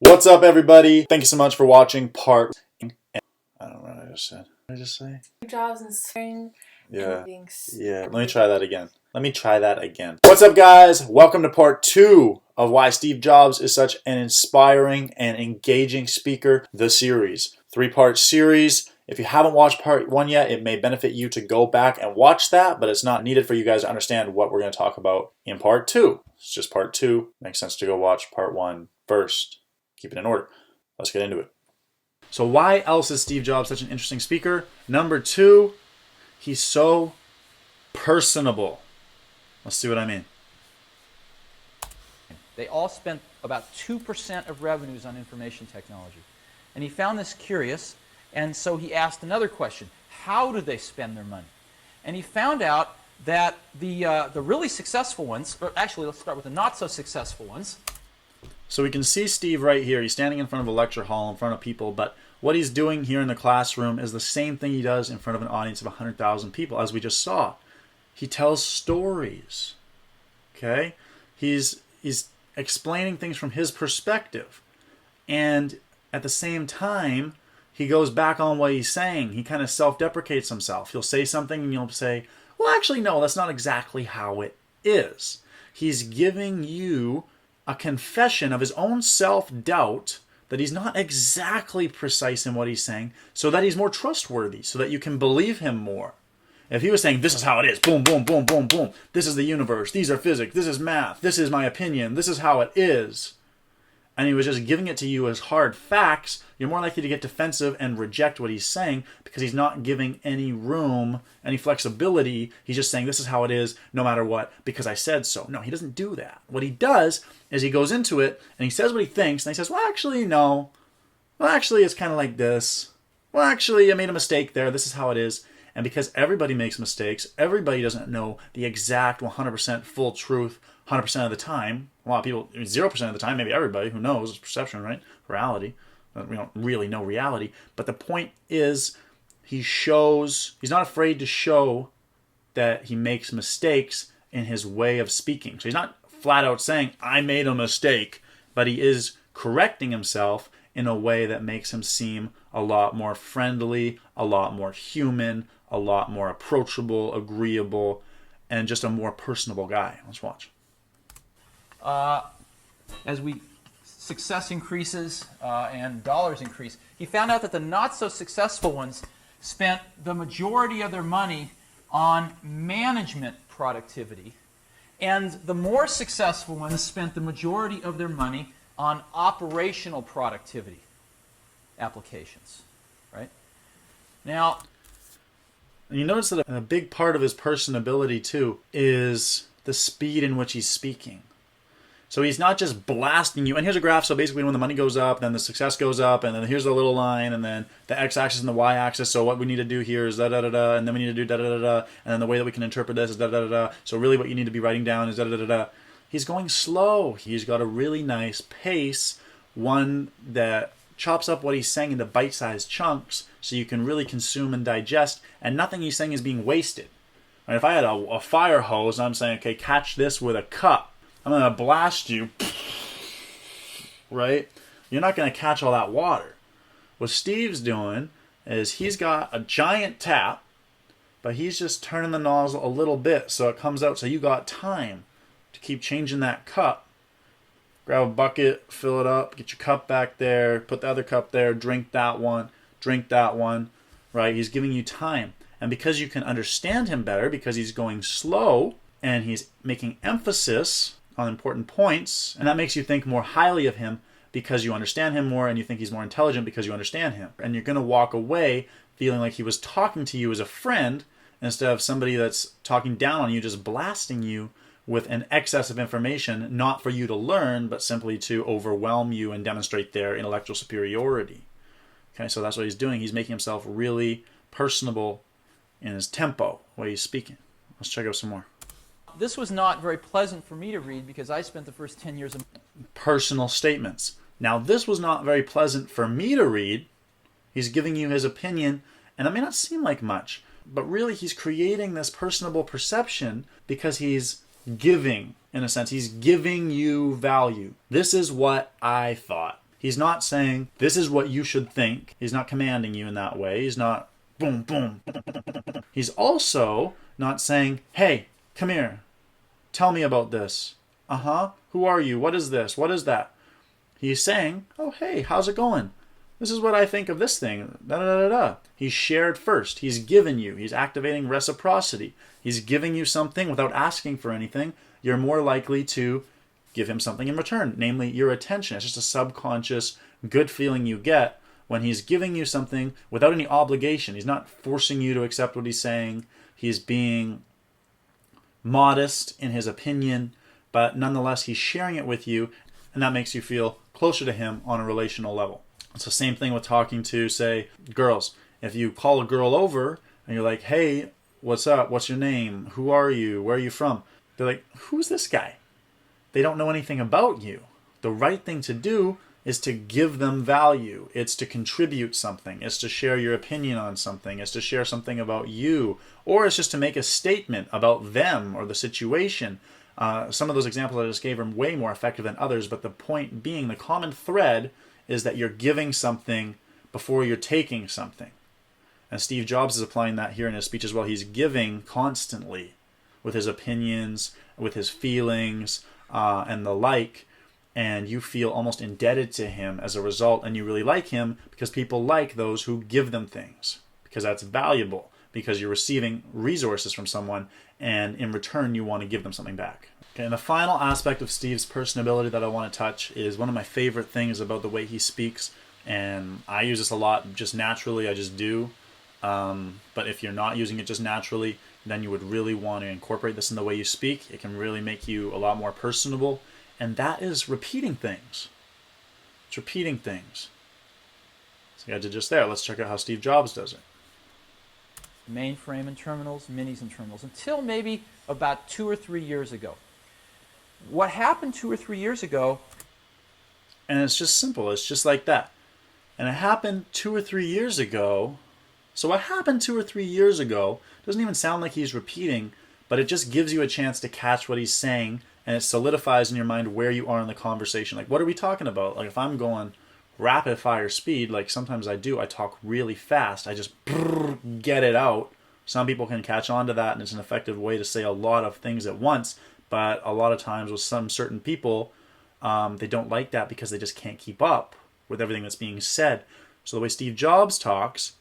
What's up, everybody? Thank you so much for watching part... I don't know what I just said. What did I just say? Jobs inspiring. Yeah. Let me try that again. What's up, guys? Welcome to part 2 of Why Steve Jobs is Such an Inspiring and Engaging Speaker, the series. 3-part series. If you haven't watched part 1 yet, it may benefit you to go back and watch that, but it's not needed for you guys to understand what we're going to talk about in part 2. It's just part 2. Makes sense to go watch part 1 first. Keep it in order. Let's get into it. So why else is Steve Jobs such an interesting speaker? Number 2, he's so personable. Let's see what I mean. They all spent about 2% of revenues on information technology. And he found this curious, and so he asked another question. How do they spend their money? And he found out that the really successful ones, or actually let's start with the not so successful ones. So we can see Steve right here. He's standing in front of a lecture hall in front of people, but what he's doing here in the classroom is the same thing he does in front of an audience of 100,000 people, as we just saw. He tells stories. Okay? He's explaining things from his perspective. And at the same time, he goes back on what he's saying. He kind of self-deprecates himself. He'll say something and you'll say, well, actually, no, that's not exactly how it is. He's giving you a confession of his own self-doubt that he's not exactly precise in what he's saying, so that he's more trustworthy, so that you can believe him more. If he was saying, this is how it is, boom, boom, boom, boom, boom, this is the universe, these are physics, this is math, this is my opinion, this is how it is, and he was just giving it to you as hard facts, you're more likely to get defensive and reject what he's saying because he's not giving any room, any flexibility. He's just saying, this is how it is, no matter what, because I said so. No, he doesn't do that. What he does is he goes into it and he says what he thinks, and he says, well, actually, no. Well, actually, it's kind of like this. Well, actually, I made a mistake there. This is how it is. And because everybody makes mistakes, everybody doesn't know the exact 100% full truth 100% of the time. A lot of people, 0% of the time, maybe everybody, who knows, it's perception, right? Reality. We don't really know reality. But the point is, he's not afraid to show that he makes mistakes in his way of speaking. So he's not flat out saying, I made a mistake, but he is correcting himself in a way that makes him seem a lot more friendly, a lot more human, a lot more approachable, agreeable, and just a more personable guy. Let's watch. As success increases and dollars increase, he found out that the not so successful ones spent the majority of their money on management productivity, and the more successful ones spent the majority of their money on operational productivity applications. Right? Now, you notice that a big part of his personability too is the speed in which he's speaking. So he's not just blasting you. And here's a graph. So basically when the money goes up, then the success goes up, and then here's the little line, and then the x-axis and the y-axis. So what we need to do here is da-da-da-da, and then we need to do da-da-da-da, and then the way that we can interpret this is da-da-da-da. So really what you need to be writing down is da-da-da-da. He's going slow. He's got a really nice pace, one that chops up what he's saying into bite-sized chunks so you can really consume and digest, and nothing he's saying is being wasted. And if I had a fire hose, and I'm saying, okay, catch this with a cup, I'm going to blast you, right? You're not going to catch all that water. What Steve's doing is he's got a giant tap, but he's just turning the nozzle a little bit so it comes out, so you got time to keep changing that cup. Grab a bucket, fill it up, get your cup back there, put the other cup there, drink that one, right? He's giving you time. And because you can understand him better, because he's going slow and he's making emphasis on important points, and that makes you think more highly of him because you understand him more, and you think he's more intelligent because you understand him. And you're going to walk away feeling like he was talking to you as a friend instead of somebody that's talking down on you, just blasting you with an excess of information, not for you to learn, but simply to overwhelm you and demonstrate their intellectual superiority. Okay, so that's what he's doing. He's making himself really personable in his tempo, the way he's speaking. Let's check out some more. this was not very pleasant for me to read because I spent the first 10 years of personal statements. Now, this was not very pleasant for me to read. He's giving you his opinion, and that may not seem like much, but really he's creating this personable perception because he's giving, in a sense. He's giving you value. This is what I thought. He's not saying, this is what you should think. He's not commanding you in that way. He's not boom, boom. He's also not saying, hey, come here. Tell me about this. Uh-huh. Who are you? What is this? What is that? He's saying, oh, hey, how's it going? This is what I think of this thing. Da-da-da-da-da. He's shared first. He's given you. He's activating reciprocity. He's giving you something without asking for anything. You're more likely to give him something in return, namely your attention. It's just a subconscious good feeling you get when he's giving you something without any obligation. He's not forcing you to accept what he's saying. He's being modest in his opinion, but nonetheless, he's sharing it with you, and that makes you feel closer to him on a relational level. It's the same thing with talking to, say, girls. If you call a girl over and you're like, hey, what's up? What's your name? Who are you? Where are you from? They're like, who's this guy? They don't know anything about you. The right thing to do is to give them value. It's to contribute something. It's to share your opinion on something. It's to share something about you. Or it's just to make a statement about them or the situation. Some of those examples I just gave are way more effective than others, but the point being, the common thread is that you're giving something before you're taking something. And Steve Jobs is applying that here in his speech as well. He's giving constantly with his opinions, with his feelings, and the like, and you feel almost indebted to him as a result, and you really like him because people like those who give them things, because that's valuable, because you're receiving resources from someone, and in return you want to give them something back. Okay, and the final aspect of Steve's personability that I want to touch is one of my favorite things about the way he speaks, and I use this a lot just naturally, I just do. But if you're not using it just naturally, then you would really want to incorporate this in the way you speak. It can really make you a lot more personable, and that is repeating things. It's repeating things. So I did just there. Let's check out how Steve Jobs does it. Mainframe and terminals, minis and terminals, until maybe about 2 or 3 years ago. What happened 2 or 3 years ago? And it's just simple. It's just like that. And it happened 2 or 3 years ago. So what happened 2 or 3 years ago doesn't even sound like he's repeating, but it just gives you a chance to catch what he's saying, and it solidifies in your mind where you are in the conversation. Like, what are we talking about? Like, if I'm going rapid fire speed, like sometimes I do, I talk really fast. I just get it out. Some people can catch on to that, and it's an effective way to say a lot of things at once, but a lot of times with some certain people, they don't like that because they just can't keep up with everything that's being said. So the way Steve Jobs talks,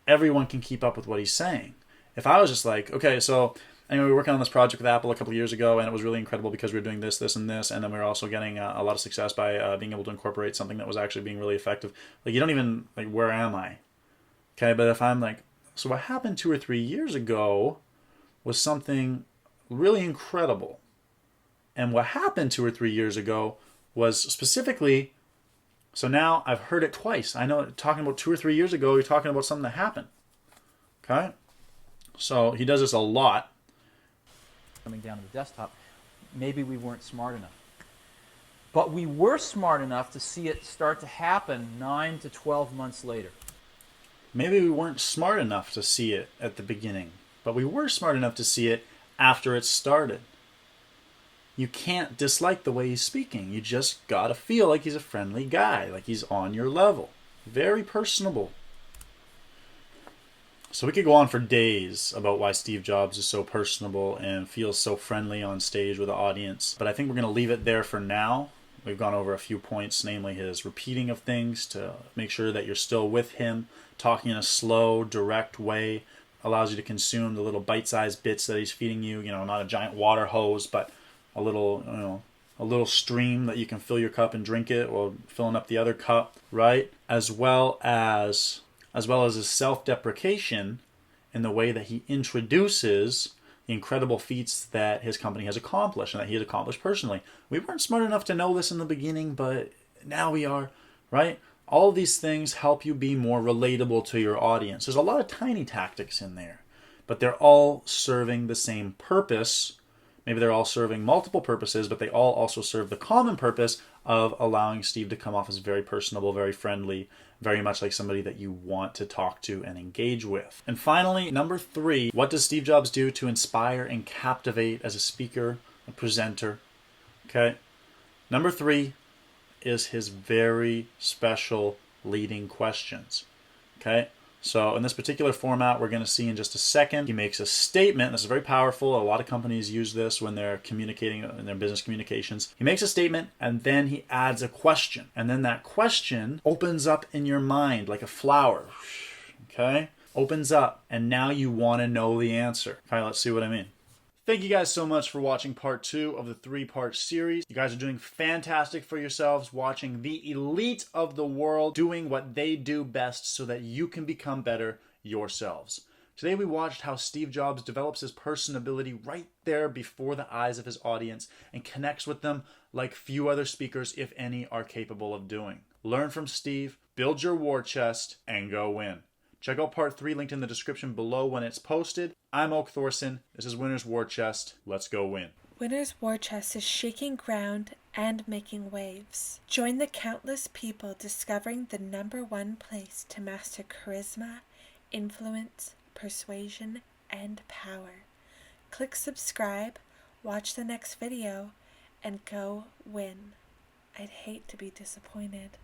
everyone can keep up with what he's saying. If I was just like, okay, so anyway, we were working on this project with Apple a couple of years ago, and it was really incredible because we were doing this, this, and this, and then we were also getting a lot of success by being able to incorporate something that was actually being really effective. Like, you don't even, like, where am I? Okay, but if I'm like, so what happened 2 or 3 years ago was something really incredible. And what happened 2 or 3 years ago was specifically, so now I've heard it twice. I know talking about 2 or 3 years ago, you're talking about something that happened. Okay? So he does this a lot. Coming down to the desktop, maybe we weren't smart enough. But we were smart enough to see it start to happen 9 to 12 months later. Maybe we weren't smart enough to see it at the beginning, but we were smart enough to see it after it started. You can't dislike the way he's speaking. You just gotta feel like he's a friendly guy, like he's on your level. Very personable. So we could go on for days about why Steve Jobs is so personable and feels so friendly on stage with the audience, but I think we're going to leave it there for now. We've gone over a few points, namely his repeating of things to make sure that you're still with him, talking in a slow, direct way, allows you to consume the little bite-sized bits that he's feeding you, not a giant water hose, but a little, a little stream that you can fill your cup and drink it, or filling up the other cup, right? As well as his self-deprecation in the way that he introduces the incredible feats that his company has accomplished and that he has accomplished personally. We weren't smart enough to know this in the beginning, but now we are, right? All of these things help you be more relatable to your audience. There's a lot of tiny tactics in there, but they're all serving the same purpose. Maybe they're all serving multiple purposes, but they all also serve the common purpose of allowing Steve to come off as very personable, very friendly, very much like somebody that you want to talk to and engage with. And finally, number 3, what does Steve Jobs do to inspire and captivate as a speaker, a presenter? Okay. Number 3, is his very special leading questions. Okay? So in this particular format, we're going to see in just a second, he makes a statement. This is very powerful. A lot of companies use this when they're communicating in their business communications. He makes a statement and then he adds a question. And then that question opens up in your mind like a flower. Okay? Opens up. And now you want to know the answer. Okay, let's see what I mean. Thank you guys so much for watching part 2 of the 3-part series. You guys are doing fantastic for yourselves, watching the elite of the world doing what they do best so that you can become better yourselves. Today we watched how Steve Jobs develops his personability right there before the eyes of his audience and connects with them like few other speakers, if any, are capable of doing. Learn from Steve, build your war chest, and go win. Check out part 3 linked in the description below when it's posted. I'm Thorson. This is Winner's War Chest. Let's go win. Winner's War Chest is shaking ground and making waves. Join the countless people discovering the #1 place to master charisma, influence, persuasion, and power. Click subscribe, watch the next video, and go win. I'd hate to be disappointed.